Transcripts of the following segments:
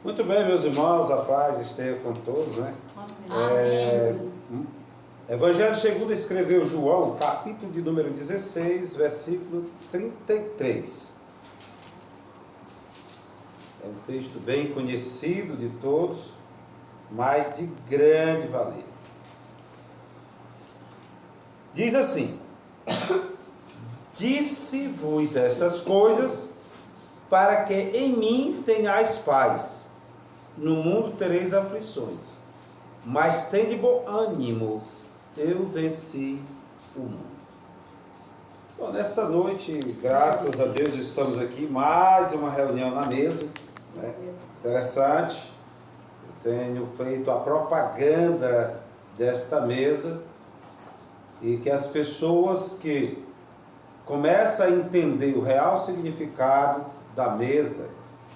Muito bem, meus irmãos, a paz esteja com todos, né? Amém. Evangelho segundo escreveu João, capítulo de número 16, versículo 33. É um texto bem conhecido de todos, mas de grande valia. Diz assim: disse-vos estas coisas, para que em mim tenhais paz. No mundo tereis aflições, mas tende bom ânimo, eu venci o mundo. Bom, nesta noite, graças a Deus, estamos aqui, mais uma reunião na mesa, né? Interessante. Eu tenho feito a propaganda desta mesa, e que as pessoas que começam a entender o real significado da mesa,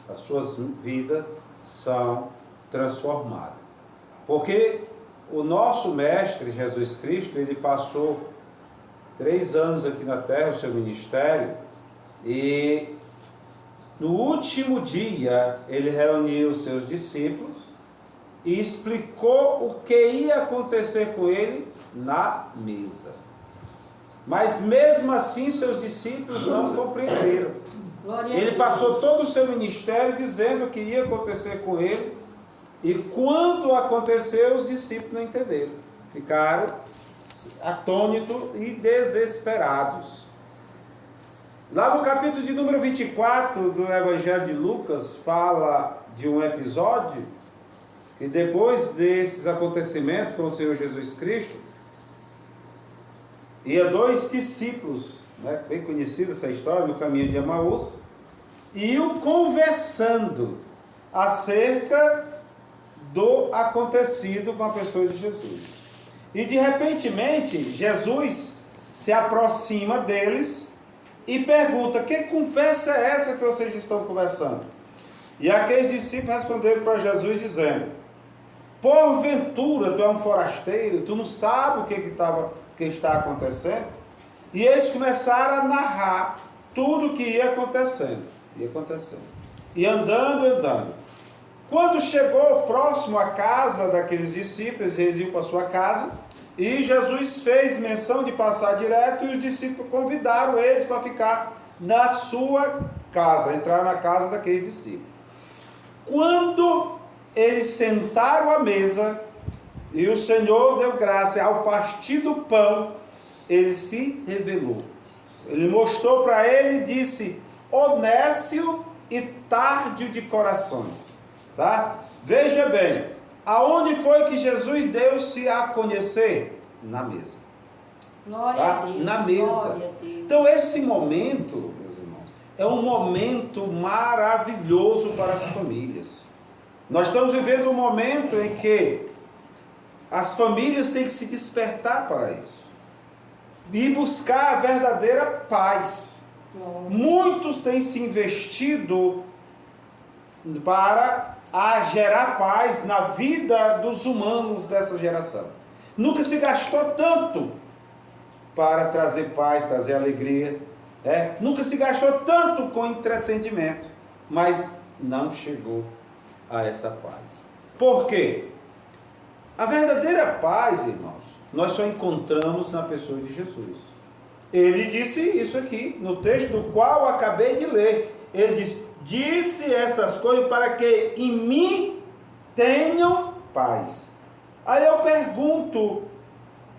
as suas vidas são transformadas. Porque o nosso Mestre Jesus Cristo, ele passou 3 anos aqui na terra, o seu ministério, e no último dia ele reuniu os seus discípulos e explicou o que ia acontecer com ele na mesa. Mas mesmo assim seus discípulos não compreenderam. Ele passou todo o seu ministério dizendo o que ia acontecer com ele, e quando aconteceu, os discípulos não entenderam. Ficaram atônitos e desesperados. Lá no capítulo de número 24 do Evangelho de Lucas, fala de um episódio que depois desses acontecimentos com o Senhor Jesus Cristo, ia 2 discípulos, né, bem conhecida essa história, no caminho de Emaús, iam conversando acerca do acontecido com a pessoa de Jesus. E de repentemente, Jesus se aproxima deles e pergunta: que conversa é essa que vocês estão conversando? E aqueles discípulos responderam para Jesus dizendo: porventura tu é um forasteiro, tu não sabe o que está acontecendo? E eles começaram a narrar tudo o que ia acontecendo. E andando. Quando chegou próximo à casa daqueles discípulos, eles iam para sua casa, e Jesus fez menção de passar direto, e os discípulos convidaram eles para ficar na sua casa, entrar na casa daqueles discípulos. Quando eles sentaram à mesa, e o Senhor deu graça, ao partir do pão, ele se revelou. Ele mostrou para ele e disse: honécio e tardio de corações. Tá? Veja bem, aonde foi que Jesus deu-se a conhecer? Na mesa. Glória a Deus. Na mesa. Glória a Deus. Então esse momento, meus irmãos, é um momento maravilhoso para as famílias. Nós estamos vivendo um momento em que as famílias têm que se despertar para isso e buscar a verdadeira paz. Muitos têm se investido para gerar paz na vida dos humanos dessa geração. Nunca se gastou tanto para trazer paz, trazer alegria. Nunca se gastou tanto com entretenimento, mas não chegou a essa paz. Por quê? A verdadeira paz, irmãos, nós só encontramos na pessoa de Jesus. Ele disse isso aqui, no texto do qual acabei de ler. Ele disse essas coisas para que em mim tenham paz. Aí eu pergunto: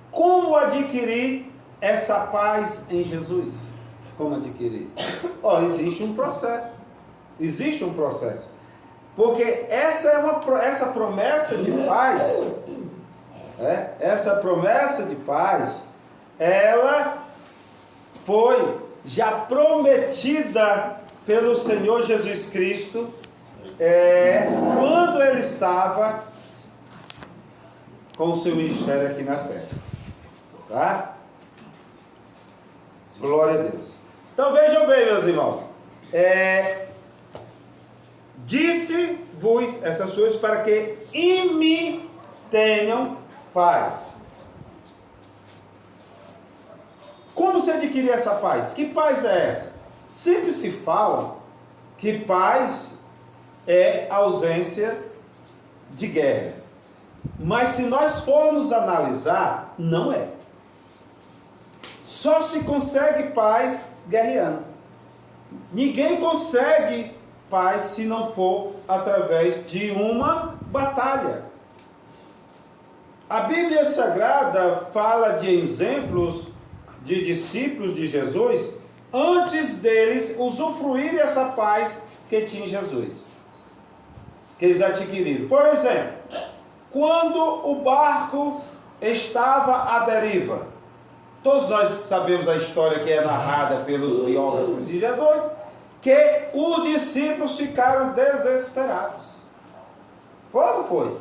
como adquirir essa paz em Jesus? Como adquirir? Existe um processo. Existe um processo. Porque essa promessa de paz, essa promessa de paz, ela foi já prometida pelo Senhor Jesus Cristo, quando ele estava com o seu ministério aqui na terra. Tá? Glória a Deus. Então vejam bem, meus irmãos. Disse-vos essas coisas para que em mim tenham paz. Como se adquirir essa paz? Que paz é essa? Sempre se fala que paz é ausência de guerra. Mas se nós formos analisar, não é. Só se consegue paz guerreando. Ninguém consegue paz se não for através de uma batalha. A Bíblia Sagrada fala de exemplos de discípulos de Jesus antes deles usufruírem essa paz que tinha em Jesus, que eles adquiriram. Por exemplo, quando o barco estava à deriva, todos nós sabemos a história que é narrada pelos biógrafos de Jesus, que os discípulos ficaram desesperados. Foi ou não foi?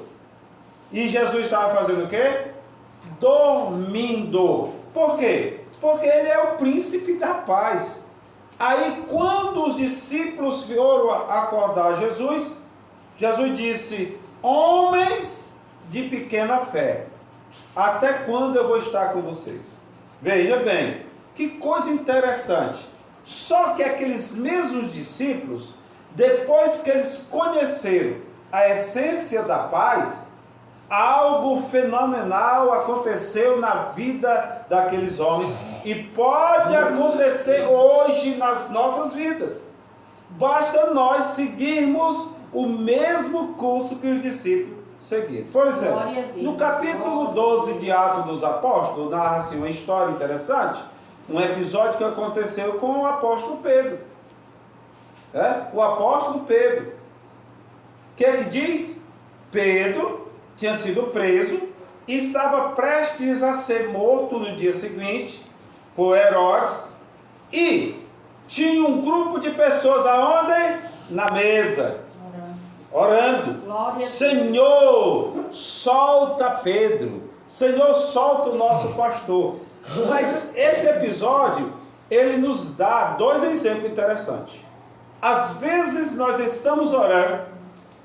E Jesus estava fazendo o quê? Dormindo. Por quê? Porque ele é o príncipe da paz. Aí quando os discípulos foram acordar Jesus, Jesus disse: homens de pequena fé, até quando eu vou estar com vocês? Veja bem, que coisa interessante. Só que aqueles mesmos discípulos, depois que eles conheceram a essência da paz, algo fenomenal aconteceu na vida daqueles homens e pode acontecer hoje nas nossas vidas. Basta nós seguirmos o mesmo curso que os discípulos seguiram. Por exemplo, no capítulo 12 de Atos dos Apóstolos, narra-se uma história interessante, um episódio que aconteceu com o apóstolo Pedro. O apóstolo Pedro. O que é que diz? Pedro tinha sido preso e estava prestes a ser morto no dia seguinte por Herodes, e tinha um grupo de pessoas aonde? Na mesa, orando. Senhor, solta Pedro. Senhor, solta o nosso pastor. Mas esse episódio, ele nos dá dois exemplos interessantes. Às vezes nós estamos orando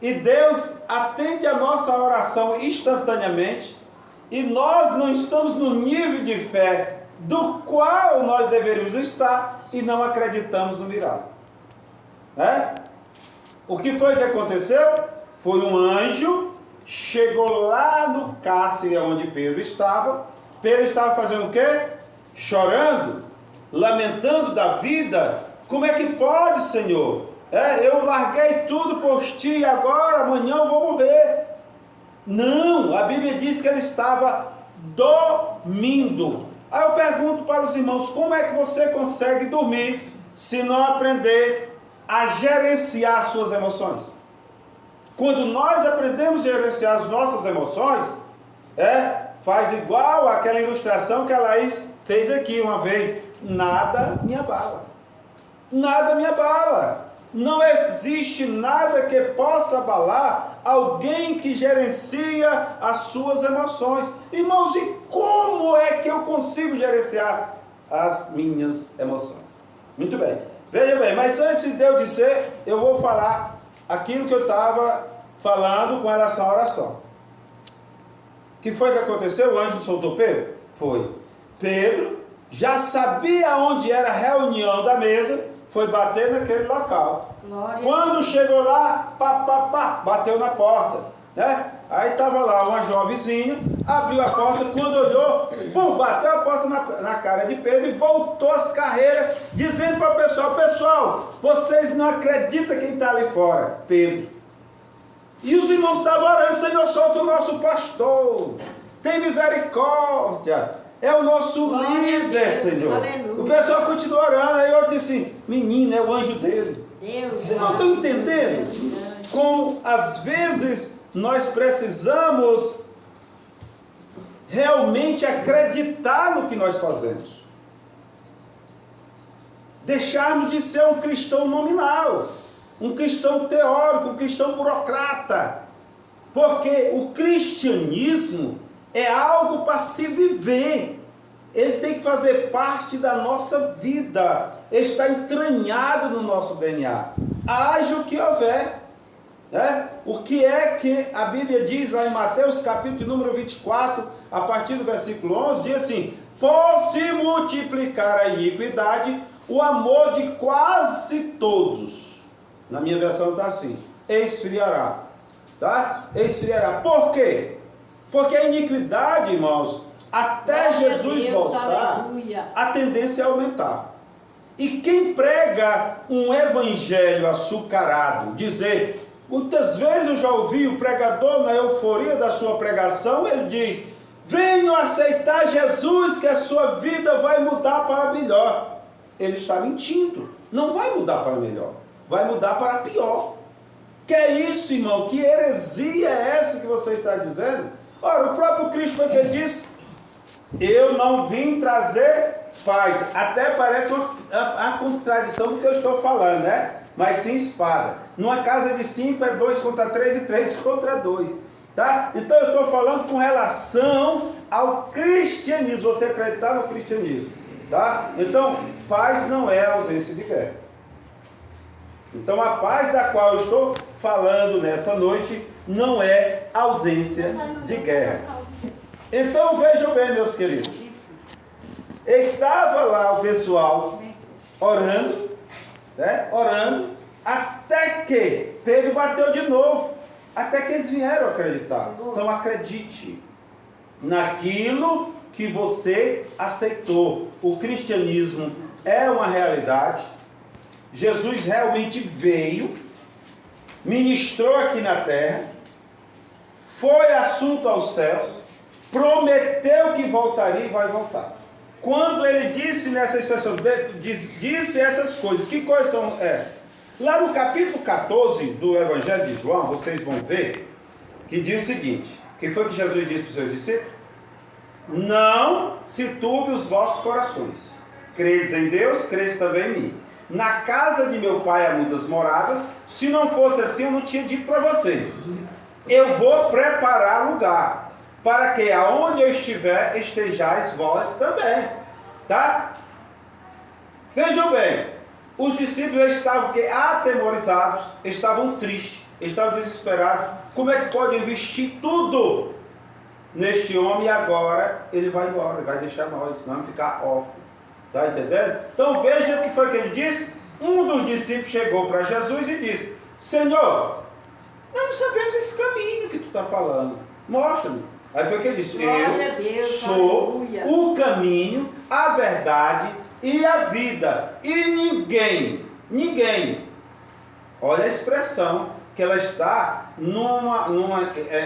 e Deus atende a nossa oração instantaneamente, e nós não estamos no nível de fé do qual nós deveríamos estar e não acreditamos no milagre. O que foi que aconteceu? Foi um anjo, chegou lá no cárcere onde Pedro estava. Pedro estava fazendo o quê? Chorando, lamentando da vida. Como é que pode, Senhor? Eu larguei tudo por ti e agora, amanhã eu vou morrer. Não, a Bíblia diz que ele estava dormindo. Aí eu pergunto para os irmãos, como é que você consegue dormir se não aprender a gerenciar as suas emoções? Quando nós aprendemos a gerenciar as nossas emoções, faz igual aquela ilustração que a Laís fez aqui uma vez: nada me abala. Nada me abala. Não existe nada que possa abalar alguém que gerencia as suas emoções. Irmãos, e como é que eu consigo gerenciar as minhas emoções? Muito bem. Veja bem, mas antes de eu dizer, eu vou falar aquilo que eu estava falando com relação à oração. O que foi que aconteceu? O anjo soltou Pedro? Foi. Pedro já sabia onde era a reunião da mesa, foi bater naquele local. Quando chegou lá, bateu na porta, Aí estava lá uma jovenzinha, abriu a porta, quando olhou, bateu a porta na cara de Pedro e voltou as carreiras, dizendo para o pessoal: pessoal, vocês não acreditam quem está ali fora? Pedro. E os irmãos estavam orando: Senhor, solta o nosso pastor, tem misericórdia. É o nosso líder, Senhor. Aleluia. O pessoal continua orando. Aí eu disse: menino, é o anjo dele. Vocês não estão entendendo? Como às vezes nós precisamos realmente acreditar no que nós fazemos. Deixarmos de ser um cristão nominal, um cristão teórico, um cristão burocrata. Porque o cristianismo é algo para se viver. Ele tem que fazer parte da nossa vida. Está entranhado no nosso DNA. Haja o que houver. O que é que a Bíblia diz lá em Mateus capítulo número 24, a partir do versículo 11, diz assim: por se multiplicar a iniquidade, o amor de quase todos, na minha versão está assim, esfriará. Tá? Esfriará. Por quê? Porque a iniquidade, irmãos, até Jesus voltar, a tendência é aumentar. E quem prega um evangelho açucarado, dizer, muitas vezes eu já ouvi o pregador na euforia da sua pregação, ele diz, venham aceitar Jesus que a sua vida vai mudar para melhor. Ele está mentindo, não vai mudar para melhor, vai mudar para pior. Que é isso, irmão? Que heresia é essa que você está dizendo? Ora, o próprio Cristo foi que disse, eu não vim trazer paz. Até parece uma contradição do que eu estou falando, né? Mas sim espada. Numa casa de 5 é 2 contra 3 e 3 contra 2. Tá? Então eu estou falando com relação ao cristianismo. Você acreditar no cristianismo. Tá? Então, paz não é ausência de guerra. Então a paz da qual eu estou falando nessa noite não é ausência de guerra. Então vejam bem, meus queridos. Estava lá o pessoal orando, né? Orando, até que Pedro bateu de novo, até que eles vieram acreditar. Então acredite naquilo que você aceitou. O cristianismo é uma realidade. Jesus realmente veio, ministrou aqui na terra, foi assunto aos céus, prometeu que voltaria e vai voltar. Quando ele disse nessa expressão, disse essas coisas, que coisas são essas? Lá no capítulo 14 do Evangelho de João, vocês vão ver, que diz o seguinte, que foi que Jesus disse para os seus discípulos? Não se turbe os vossos corações. Credes em Deus, credes também em mim. Na casa de meu pai há muitas moradas, se não fosse assim eu não tinha dito para vocês. Eu vou preparar lugar, para que aonde eu estiver, estejais vós também. Tá? Vejam bem, os discípulos estavam atemorizados, estavam tristes, estavam desesperados. Como é que pode investir tudo neste homem e agora ele vai embora, vai deixar nós, não ficar órfão. Está entendendo? Então veja o que foi que ele disse. Um dos discípulos chegou para Jesus e disse, Senhor, nós não sabemos esse caminho que tu está falando, mostra-me. Aí foi que ele disse, eu sou o caminho, a verdade e a vida, e ninguém, olha a expressão que ela está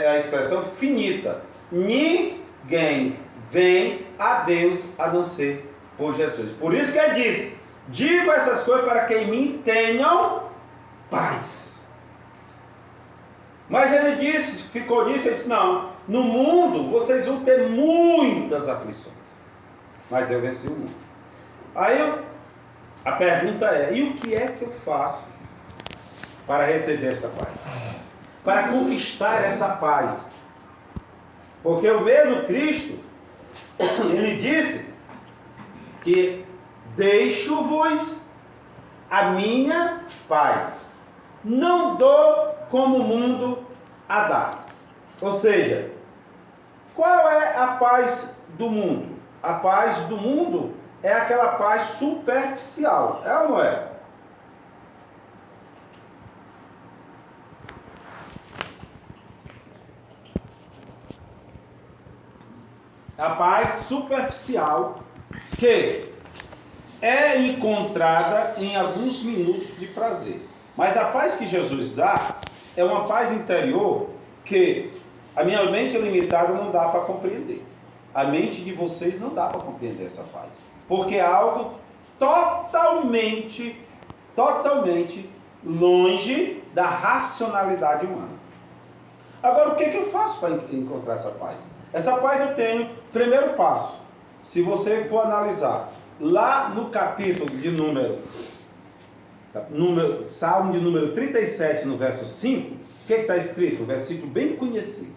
a expressão finita, ninguém vem a Deus a não ser por Jesus. Por isso que ele disse, digo essas coisas para que em mim tenham paz. Mas ele disse, ficou nisso, ele disse, não, no mundo vocês vão ter muitas aflições, mas eu venci o mundo. Aí a pergunta é, e o que é que eu faço para receber esta paz? Para conquistar essa paz? Porque o mesmo Cristo, ele disse que deixo-vos a minha paz, não dou como o mundo a dá. Ou seja, qual é a paz do mundo? A paz do mundo é aquela paz superficial, é ou não é? A paz superficial que é encontrada em alguns minutos de prazer. Mas a paz que Jesus dá é uma paz interior que a minha mente limitada não dá para compreender. A mente de vocês não dá para compreender essa paz. Porque é algo totalmente longe da racionalidade humana. Agora, o que eu faço para encontrar essa paz? Essa paz eu tenho, primeiro passo, se você for analisar, lá no capítulo de Salmo de número 37, no verso 5, o que está escrito? Um versículo bem conhecido.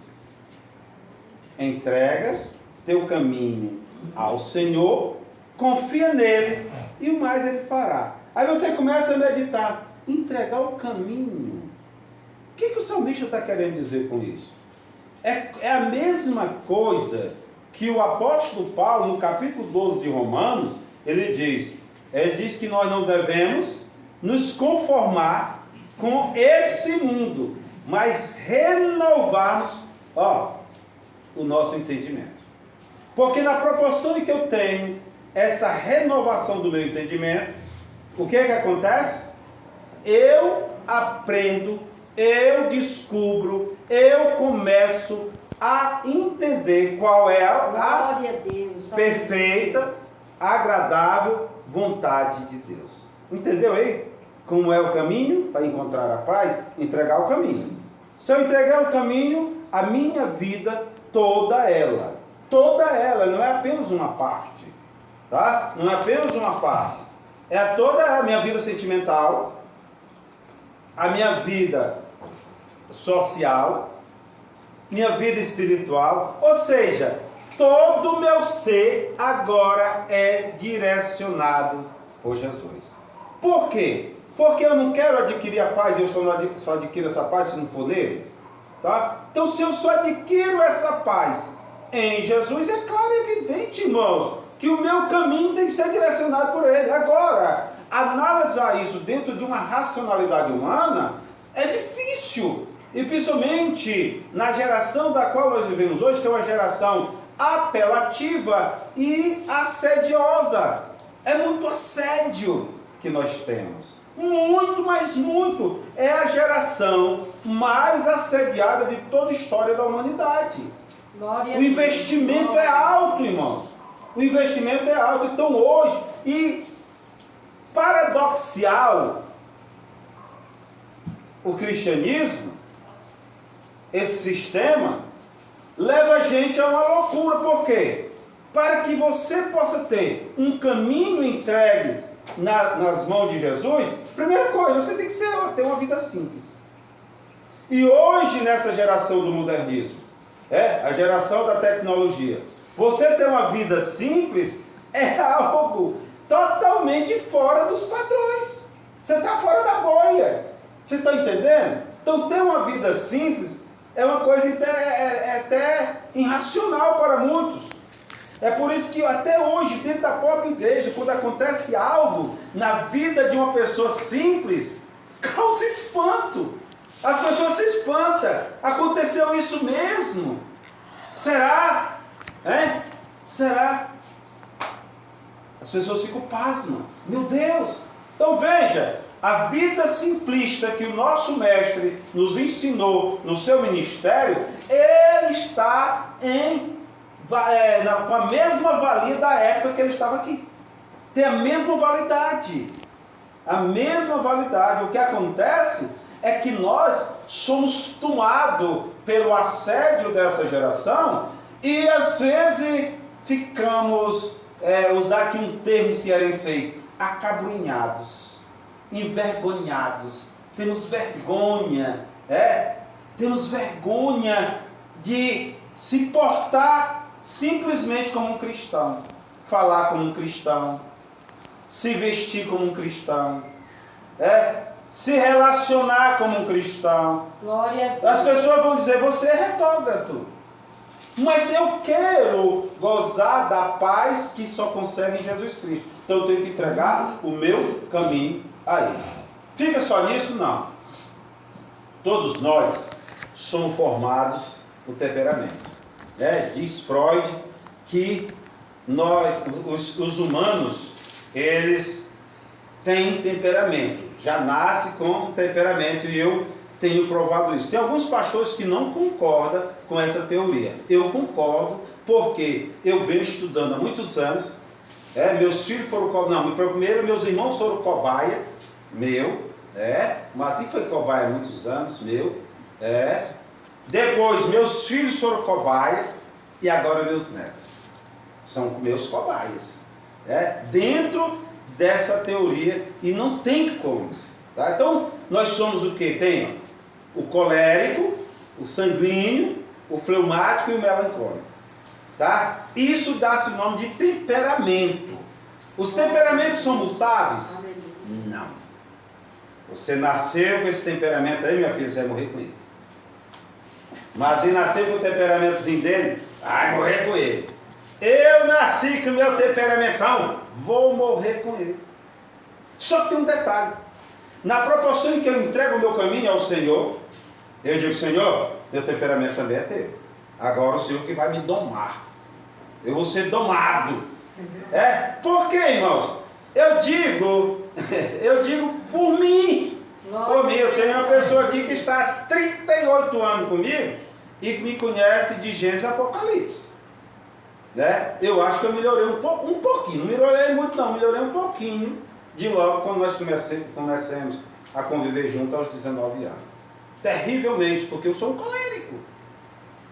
Entrega teu caminho ao Senhor, confia nele e o mais ele fará. Aí você começa a meditar, entregar o caminho. O que o salmista está querendo dizer com isso? É a mesma coisa que o apóstolo Paulo, no capítulo 12 de Romanos, ele diz que nós não devemos nos conformar com esse mundo, mas renovarmos, o nosso entendimento. Porque na proporção em que eu tenho essa renovação do meu entendimento, o que é que acontece? Eu aprendo, eu descubro, eu começo a entender qual é a perfeita, agradável vontade de Deus. Entendeu aí? Como é o caminho para encontrar a paz? Entregar o caminho. Se eu entregar o caminho, a minha vida, toda ela, não é apenas uma parte, tá? Não é apenas uma parte. É toda a minha vida sentimental, a minha vida social, minha vida espiritual, ou seja, todo o meu ser agora é direcionado por Jesus. Por quê? Porque eu não quero adquirir a paz, eu só adquiro essa paz se não for nele. Tá? Então, se eu só adquiro essa paz em Jesus, é claro e evidente, irmãos, que o meu caminho tem que ser direcionado por ele. Agora, analisar isso dentro de uma racionalidade humana é difícil. E principalmente na geração da qual nós vivemos hoje, que é uma geração apelativa e assediosa. É muito assédio que nós temos. Muito, mas muito. É a geração mais assediada de toda a história da humanidade. O investimento é alto, irmãos. O investimento é alto. Então hoje, e paradoxal, o cristianismo, esse sistema, leva a gente a uma loucura. Por quê? Para que você possa ter um caminho entregue nas mãos de Jesus, primeira coisa, você tem que ter uma vida simples. E hoje, nessa geração do modernismo, a geração da tecnologia, você ter uma vida simples é algo totalmente fora dos padrões. Você está fora da bolha. Você está entendendo? Então, ter uma vida simples é uma coisa até irracional para muitos. É por isso que até hoje, dentro da própria igreja, quando acontece algo na vida de uma pessoa simples, causa espanto. As pessoas se espantam. Aconteceu isso mesmo? Será? Será? As pessoas ficam pasmas. Meu Deus! Então veja, a vida simplista que o nosso mestre nos ensinou no seu ministério, ele está com a mesma valia da época que ele estava aqui. Tem a mesma validade. A mesma validade. O que acontece é que nós somos tomados pelo assédio dessa geração e às vezes ficamos, usar aqui um termo cearense, acabrunhados, envergonhados. Temos vergonha, temos vergonha de se portar simplesmente como um cristão, falar como um cristão, se vestir como um cristão, se relacionar como um cristão. Glória a Deus. As pessoas vão dizer, você é retrógrado. Mas eu quero gozar da paz que só consegue em Jesus Cristo. Então eu tenho que entregar o meu caminho a Ele. Fica só nisso? Não. Todos nós somos formados no temperamento. Diz Freud que nós, os humanos, eles têm temperamento. Já nasce com temperamento e eu tenho provado isso. Tem alguns pastores que não concordam com essa teoria. Eu concordo porque eu venho estudando há muitos anos. Meus filhos foram primeiro meus irmãos foram cobaia, mas assim foi cobaia há muitos anos, Depois meus filhos foram cobaia e agora meus netos são meus cobaias. Dentro dessa teoria e não tem como. Tá? Então nós somos o que? Tem o colérico, o sanguíneo, o fleumático e o melancólico. Tá? Isso dá-se o nome de temperamento. Os temperamentos são mutáveis? Não. Você nasceu com esse temperamento aí, minha filha, você vai morrer com ele. Mas se nasceu com o temperamentozinho dele, vai morrer com ele. Eu nasci com o meu temperamentão, vou morrer com ele. Só que tem um detalhe. Na proporção em que eu entrego o meu caminho ao Senhor, eu digo, Senhor, meu temperamento também é teu. Agora o Senhor que vai me domar. Eu vou ser domado. Por quê, irmãos? Eu digo por mim. Por mim, eu tenho uma pessoa aqui que está há 38 anos comigo e me conhece de Gênesis Apocalipse. Eu acho que eu melhorei um pouquinho. Não melhorei muito não, melhorei um pouquinho de logo quando nós comecemos a conviver juntos aos 19 anos. Terrivelmente, porque eu sou um colérico.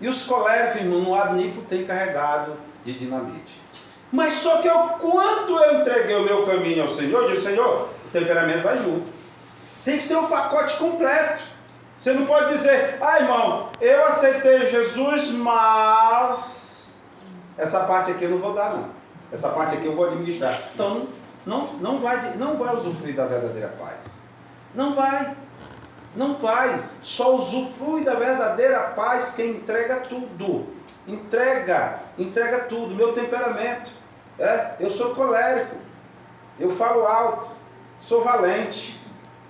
E os coléricos, irmão, não há nem por ter carregado de dinamite. Mas só que quando eu entreguei o meu caminho ao Senhor, eu disse, Senhor, o temperamento vai junto. Tem que ser um pacote completo. Você não pode dizer, irmão, eu aceitei Jesus, mas essa parte aqui eu não vou dar não. Essa parte aqui eu vou administrar. Então não vai usufruir da verdadeira paz. Não vai. Só usufrui da verdadeira paz quem entrega tudo. Entrega tudo. Meu temperamento. Eu sou colérico. Eu falo alto. Sou valente.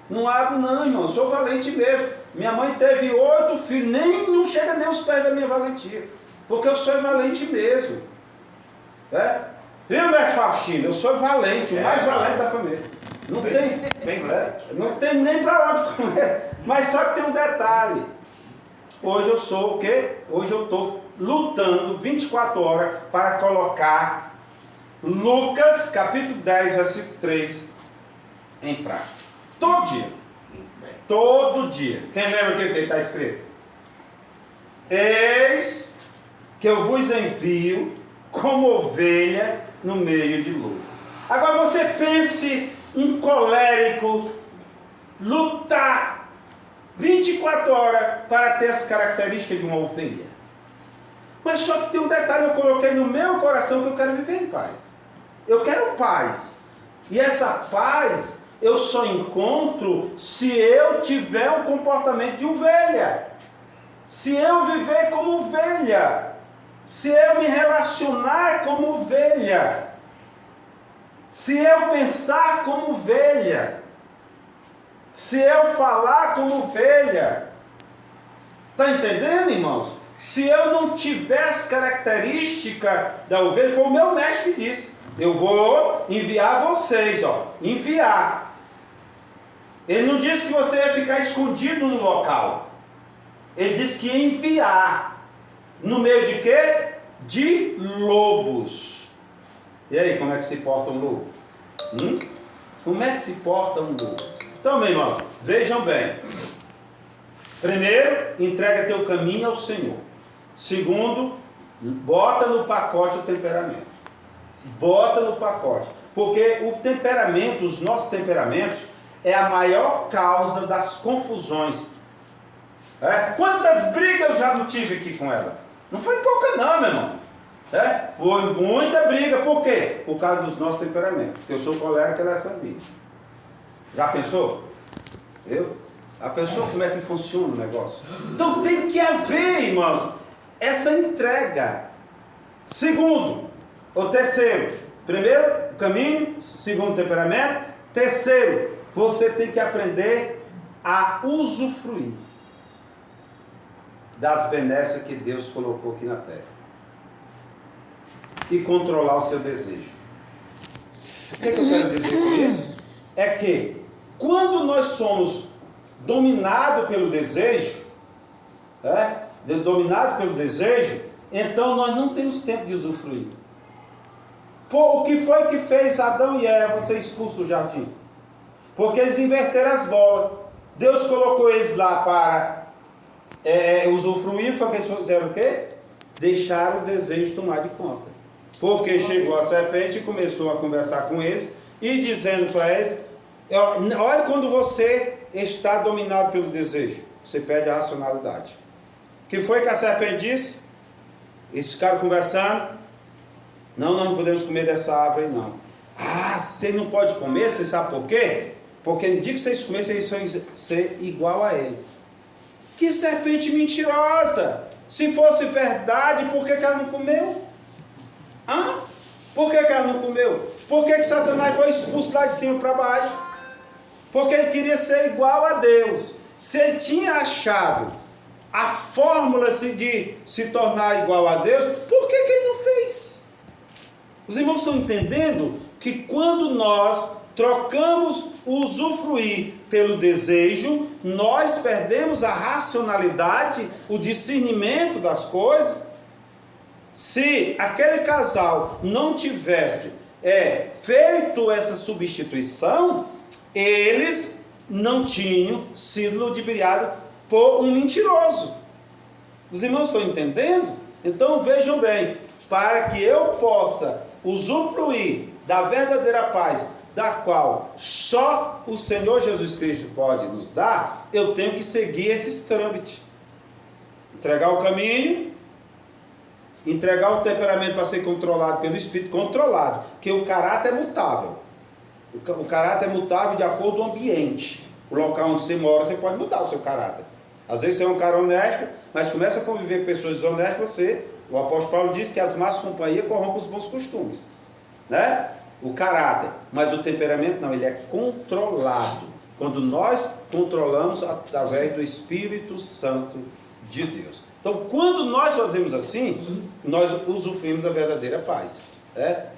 Não abro não, irmão. Sou valente mesmo. Minha mãe teve 8 filhos. Não chega nem aos pés da minha valentia. Porque eu sou valente mesmo. Viu, mestre Faustino? Eu sou valente. O mais valente da família. Não tem nem para onde comer. Mas só que tem um detalhe. Hoje eu sou o quê? Hoje eu estou lutando 24 horas para colocar Lucas capítulo 10, versículo 3 em prática. Todo dia. Todo dia. Quem lembra o que está escrito? Eis que eu vos envio como ovelha no meio de lobo. Agora você pense um colérico lutar 24 horas para ter as características de uma ovelha. Mas só que tem um detalhe, eu coloquei no meu coração que eu quero viver em paz. Eu quero paz. E essa paz eu só encontro se eu tiver um comportamento de ovelha. Se eu viver como ovelha. Se eu me relacionar como ovelha. Se eu pensar como ovelha. Se eu falar como ovelha. Está entendendo, irmãos? Se eu não tiver as características da ovelha, foi o meu mestre que disse. Eu vou enviar vocês, enviar. Ele não disse que você ia ficar escondido no local. Ele disse que ia enviar. No meio de quê? De lobos. E aí, como é que se porta um lobo? Como é que se porta um lobo? Então, meu irmão, vejam bem. Primeiro, entrega teu caminho ao Senhor. Segundo, bota no pacote o temperamento. Bota no pacote. Porque o temperamento, os nossos temperamentos, é a maior causa das confusões. Quantas brigas eu já não tive aqui com ela? Não foi pouca não, meu irmão. Foi muita briga. Por quê? Por causa dos nossos temperamentos. Porque eu sou colérico, ela é sanguínea. Já pensou? A pessoa como é que funciona o negócio? Então tem que haver, irmãos, essa entrega. Segundo, ou terceiro, primeiro, caminho. Segundo, temperamento. Terceiro, você tem que aprender a usufruir das benesses que Deus colocou aqui na terra. E controlar o seu desejo. O que eu quero dizer com isso? É que quando nós somos dominados pelo desejo, então nós não temos tempo de usufruir. O que foi que fez Adão e Eva ser expulsos do jardim? Porque eles inverteram as bolas. Deus colocou eles lá para usufruir, foi que eles fizeram o quê? Deixaram o desejo tomar de conta. Porque chegou a serpente e começou a conversar com eles e dizendo para eles, olha quando você está dominado pelo desejo, você perde a racionalidade. O que foi que a serpente disse? Eles ficaram conversando, nós não podemos comer dessa árvore não. Você não pode comer, você sabe por quê? Porque no dia que vocês comerem, vocês vão ser igual a ele. Que serpente mentirosa! Se fosse verdade, por que ela não comeu? Por que ela não comeu? Por que Satanás foi expulso lá de cima para baixo? porque ele queria ser igual a Deus. Se ele tinha achado a fórmula de se tornar igual a Deus, por que ele não fez? Os irmãos estão entendendo que quando nós trocamos o usufruir pelo desejo, nós perdemos a racionalidade, o discernimento das coisas. Se aquele casal não tivesse feito essa substituição, eles não tinham sido ludibriados por um mentiroso. Os irmãos estão entendendo? Então vejam bem, para que eu possa usufruir da verdadeira paz, da qual só o Senhor Jesus Cristo pode nos dar, eu tenho que seguir esses trâmites. Entregar o caminho, entregar o temperamento para ser controlado pelo Espírito, controlado, porque o caráter é mutável. O caráter é mutável de acordo com o ambiente. O local onde você mora, você pode mudar o seu caráter. Às vezes você é um cara honesto, mas começa a conviver com pessoas desonestas, o apóstolo Paulo diz que as más companhias corrompem os bons costumes, né? O caráter, mas o temperamento não, ele é controlado. Quando nós controlamos através do Espírito Santo de Deus. Então, quando nós fazemos assim, nós usufruímos da verdadeira paz.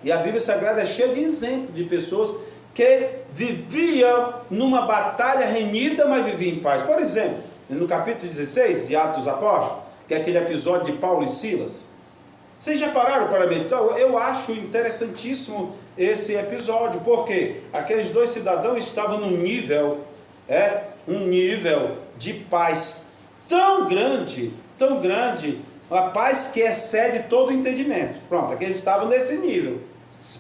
E a Bíblia Sagrada é cheia de exemplos de pessoas que viviam numa batalha renhida, mas viviam em paz. Por exemplo, no capítulo 16 de Atos dos Apóstolos, que é aquele episódio de Paulo e Silas. Vocês já pararam para meditar? Eu acho interessantíssimo esse episódio, porque aqueles dois cidadãos estavam num nível, um nível de paz tão grande, a paz que excede todo o entendimento. Pronto, aqueles estavam nesse nível.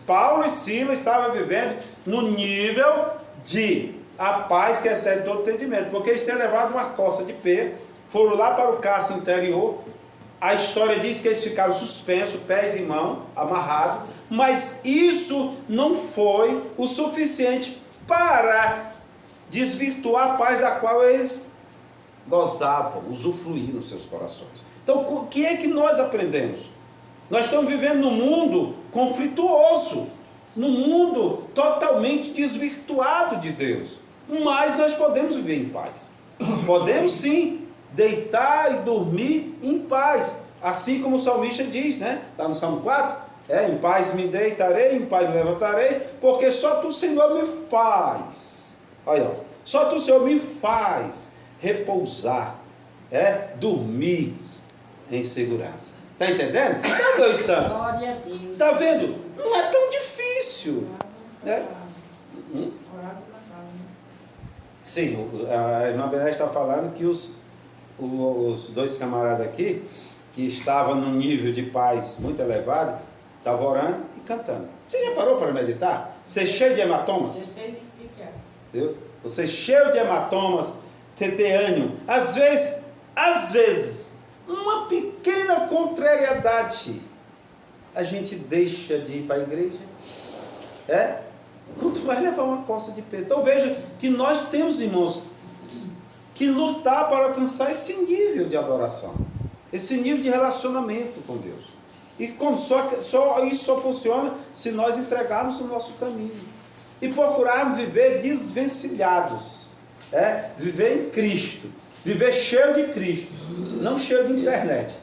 Paulo e Silas estavam vivendo no nível de a paz que excede todo o entendimento, porque eles tinham levado uma coça de pé, foram lá para o cárcere interior. A história diz que eles ficaram suspensos, pés e mãos, amarrados, mas isso não foi o suficiente para desvirtuar a paz da qual eles gozavam, usufruir nos seus corações. Então, o que é que nós aprendemos? Nós estamos vivendo num mundo conflituoso, num mundo totalmente desvirtuado de Deus, mas nós podemos viver em paz. Podemos sim deitar e dormir em paz, assim como o salmista diz, né? Está no Salmo 4, em paz me deitarei, em paz me levantarei, porque só tu, Senhor, me faz, olha, só tu, Senhor, me faz repousar, dormir em segurança. Está entendendo? Não, meus santos. Glória a Deus. Está vendo? Não é tão difícil, né? Sim, a irmã Bené está falando que os dois camaradas aqui, que estavam num nível de paz muito elevado, estavam orando e cantando. Você já parou para meditar? Você cheio de hematomas? Você cheio de hematomas, ter ânimo. Às vezes, uma pequena contrariedade, a gente deixa de ir para a igreja. Quanto mais levar uma coça de pé. Então veja que nós temos, irmãos, que lutar para alcançar esse nível de adoração, esse nível de relacionamento com Deus. E isso só funciona se nós entregarmos o nosso caminho e procurarmos viver desvencilhados, viver em Cristo, viver cheio de Cristo, não cheio de internet,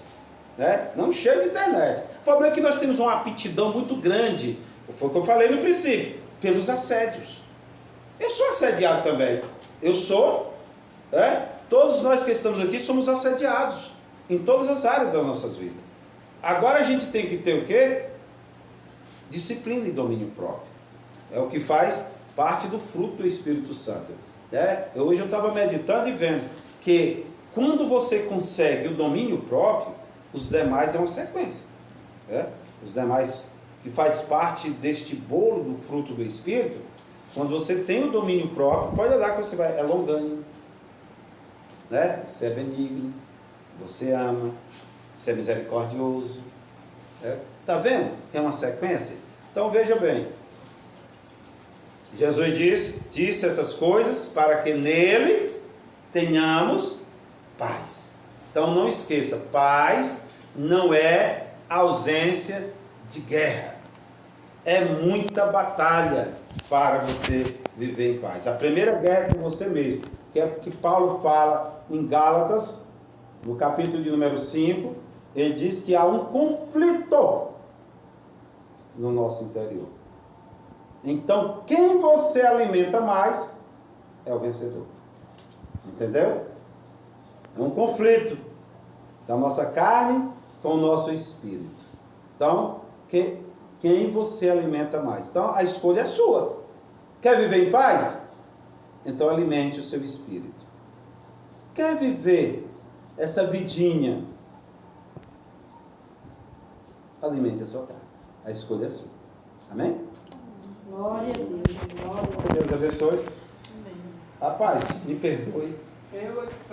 não cheio de internet. O problema é que nós temos uma aptidão muito grande, foi o que eu falei no princípio, pelos assédios. Eu sou assediado também, todos nós que estamos aqui somos assediados em todas as áreas das nossas vidas. Agora a gente tem que ter o quê? Disciplina e domínio próprio. É o que faz parte do fruto do Espírito Santo. Hoje eu estava meditando e vendo que quando você consegue o domínio próprio, os demais é uma sequência. Os demais que faz parte deste bolo do fruto do Espírito, quando você tem o domínio próprio, pode olhar que você é longânimo, você é benigno, você ama, você é misericordioso. Está vendo que é uma sequência? Então veja bem, Jesus disse essas coisas para que nele tenhamos paz. Então não esqueça, paz não é ausência de guerra, é muita batalha para você viver em paz. A primeira guerra é com você mesmo, que é que Paulo fala em Gálatas, no capítulo de número 5, ele diz que há um conflito no nosso interior. Então, quem você alimenta mais é o vencedor. Entendeu? É um conflito da nossa carne com o nosso espírito. Então, quem você alimenta mais? Então, a escolha é sua. Quer viver em paz? Então, alimente o seu espírito. Quer viver essa vidinha? Alimente a sua carne. A escolha é sua. Amém? Glória a Deus. Glória a Deus. Deus abençoe. Amém. Rapaz, me perdoe. Eu